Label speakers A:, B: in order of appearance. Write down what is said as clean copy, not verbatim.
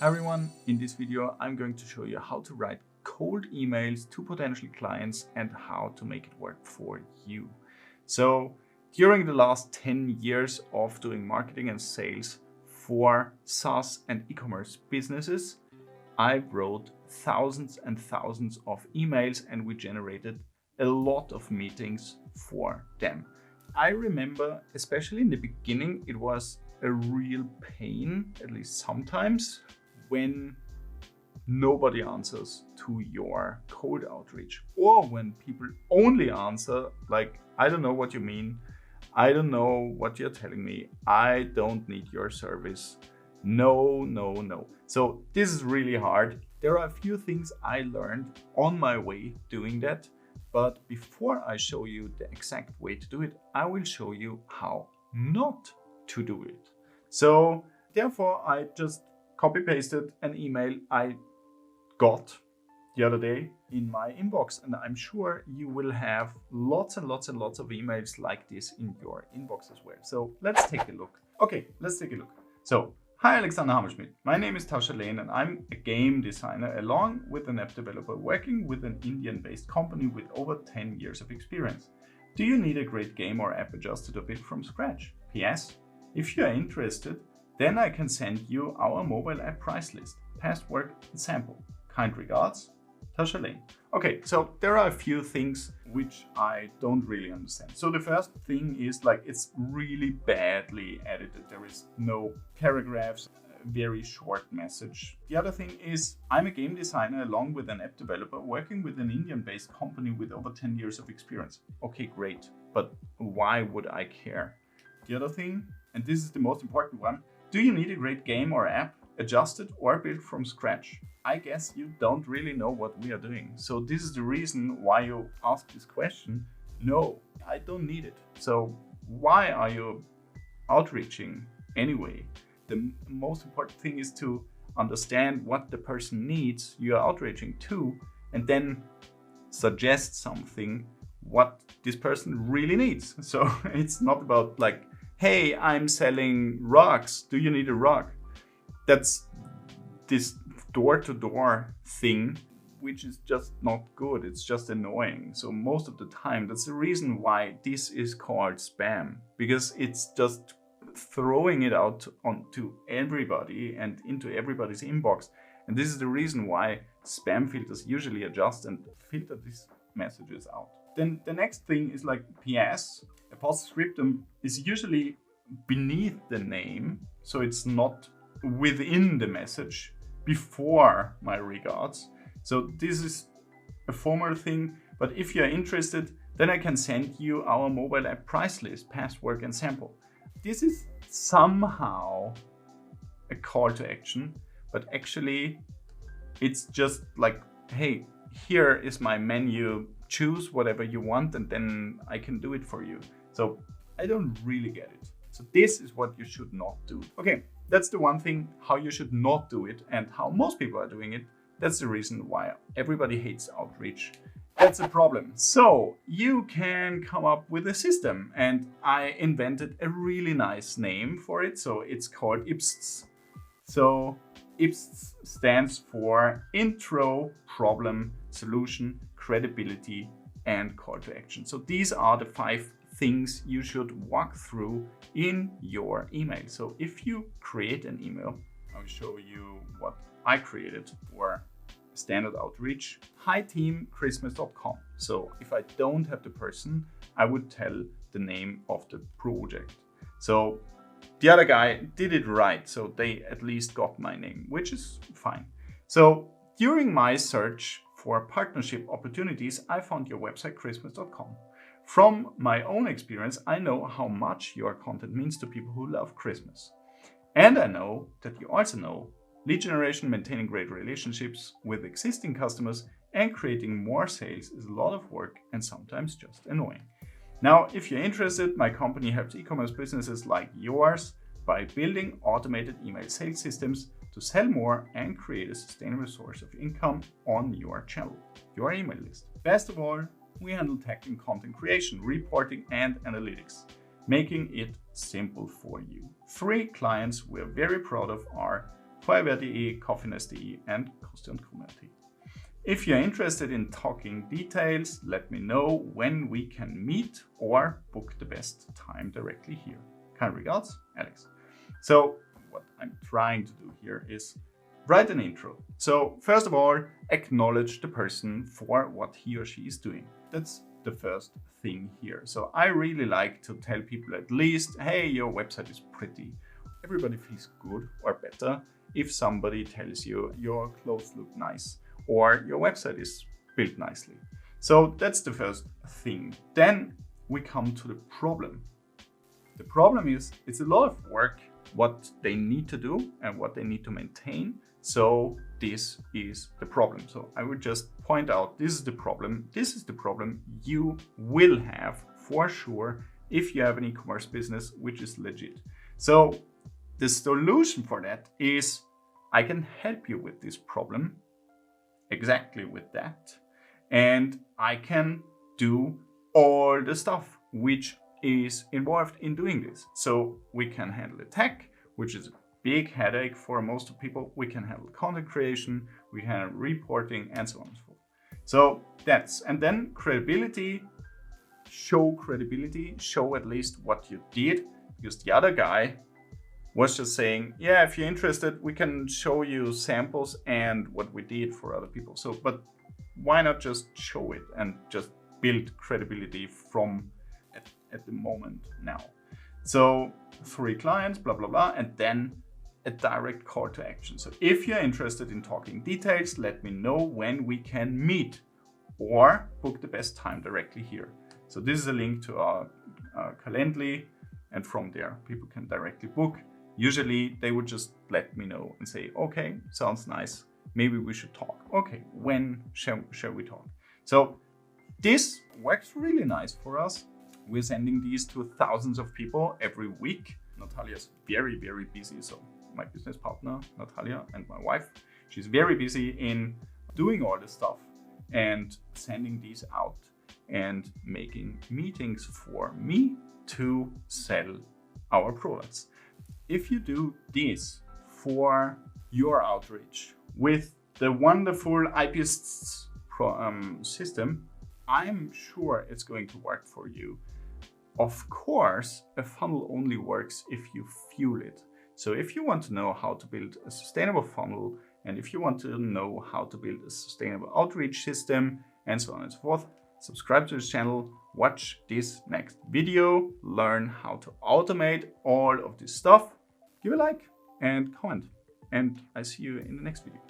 A: Hi everyone, in this video I'm going to show you how to write cold emails to potential clients and how to make it work for you. So during the last 10 years of doing marketing and sales for SaaS and e-commerce businesses, I wrote thousands and thousands of emails and we generated a lot of meetings for them. I remember, especially in the beginning, it was a real pain, at least sometimes, when nobody answers to your cold outreach, or when people only answer like, I don't know what you mean, I don't know what you're telling me, I don't need your service, no. So this is really hard. There are a few things I learned on my way doing that, but before I show you the exact way to do it, I will show you how not to do it. So therefore I just copy-pasted an email I got the other day in my inbox, and I'm sure you will have lots and lots of emails like this in your inbox as well. So let's take a look. Okay, let's take a look. So, hi Alexander Hammerschmidt. My name is Tasha Lane and I'm a game designer along with an app developer working with an Indian-based company with over 10 years of experience. Do you need a great game or app adjusted or built from scratch? PS, if you are interested, then I can send you our mobile app price list, past work and sample. Kind regards, Tasha Lane. Okay, so there are a few things which I don't really understand. So the first thing is like it's really badly edited. There is no paragraphs, very short message. The other thing is I'm a game designer along with an app developer working with an Indian-based company with over 10 years of experience. Okay, great, but why would I care? The other thing, and this is the most important one, do you need a great game or app adjusted or built from scratch? I guess you don't really know what we are doing. So this is the reason why you ask this question. No, I don't need it. So why are you outreaching anyway? The most important thing is to understand what the person needs you are outreaching to, and then suggest something what this person really needs. So it's not about like, hey, I'm selling rugs. Do you need a rug? That's this door-to-door thing, which is just not good. It's just annoying. So most of the time, that's the reason why this is called spam, because it's just throwing it out onto everybody and into everybody's inbox. And this is the reason why spam filters usually adjust and filter these messages out. Then the next thing is like PS. A postscriptum is usually beneath the name, so it's not within the message before my regards. So this is a formal thing, but if you're interested, then I can send you our mobile app price list, past work and sample. This is somehow a call to action, but actually it's just like, hey, here is my menu, choose whatever you want and then I can do it for you. So I don't really get it. So this is what you should not do. Okay, that's the one thing, how you should not do it and how most people are doing it. That's the reason why everybody hates outreach. That's a problem. So you can come up with a system, and I invented a really nice name for it. So it's called IPSS. So IPSS stands for Intro, Problem, Solution, Credibility, and Call to Action. So these are the 5 things you should walk through in your email. So if you create an email, I'll show you what I created for standard outreach. Hi team, christmas.com. So if I don't have the person, I would tell the name of the project. So the other guy did it right. So they at least got my name, which is fine. So during my search for partnership opportunities, I found your website, christmas.com. From my own experience, I know how much your content means to people who love Christmas. And I know that you also know lead generation, maintaining great relationships with existing customers, and creating more sales is a lot of work and sometimes just annoying. Now, if you're interested, my company helps e-commerce businesses like yours by building automated email sales systems to sell more and create a sustainable source of income on your channel, your email list. Best of all, we handle tech and content creation, reporting, and analytics, making it simple for you. 3 clients we're very proud of are Feuerwehr.de, Coffeeness.de and Kosti & Krummer.at. If you're interested in talking details, let me know when we can meet or book the best time directly here. Kind regards, Alex. So what I'm trying to do here is write an intro. So first of all, acknowledge the person for what he or she is doing. That's the first thing here. So I really like to tell people at least, hey, your website is pretty. Everybody feels good or better if somebody tells you your clothes look nice or your website is built nicely. So that's the first thing. Then we come to the problem. The problem is it's a lot of work what they need to do and what they need to maintain. So this is the problem. So I would just point out, this is the problem. This is the problem you will have for sure if you have an e-commerce business, which is legit. So the solution for that is I can help you with this problem, exactly with that. And I can do all the stuff which is involved in doing this. So we can handle the tech, which is a big headache for most of people. We can handle content creation, we can handle reporting, and so on and so forth. So that's, and then credibility, show at least what you did, because the other guy was just saying, yeah, if you're interested, we can show you samples and what we did for other people. So, but why not just show it and just build credibility from at the moment now? So 3 clients, blah, blah, blah, and then a direct call to action. So if you're interested in talking details, let me know when we can meet or book the best time directly here. So this is a link to our Calendly, and from there people can directly book. Usually they would just let me know and say, okay, sounds nice, maybe we should talk. Okay, when shall we talk? So this works really nice for us. We're sending these to thousands of people every week. Natalia's very, very busy. So my business partner, Natalia, and my wife, she's very busy in doing all this stuff and sending these out and making meetings for me to sell our products. If you do this for your outreach with the wonderful IPS system, I'm sure it's going to work for you. Of course, a funnel only works if you fuel it. So if you want to know how to build a sustainable funnel, and if you want to know how to build a sustainable outreach system, and so on and so forth, subscribe to this channel, watch this next video, learn how to automate all of this stuff, give a like and comment, and I see you in the next video.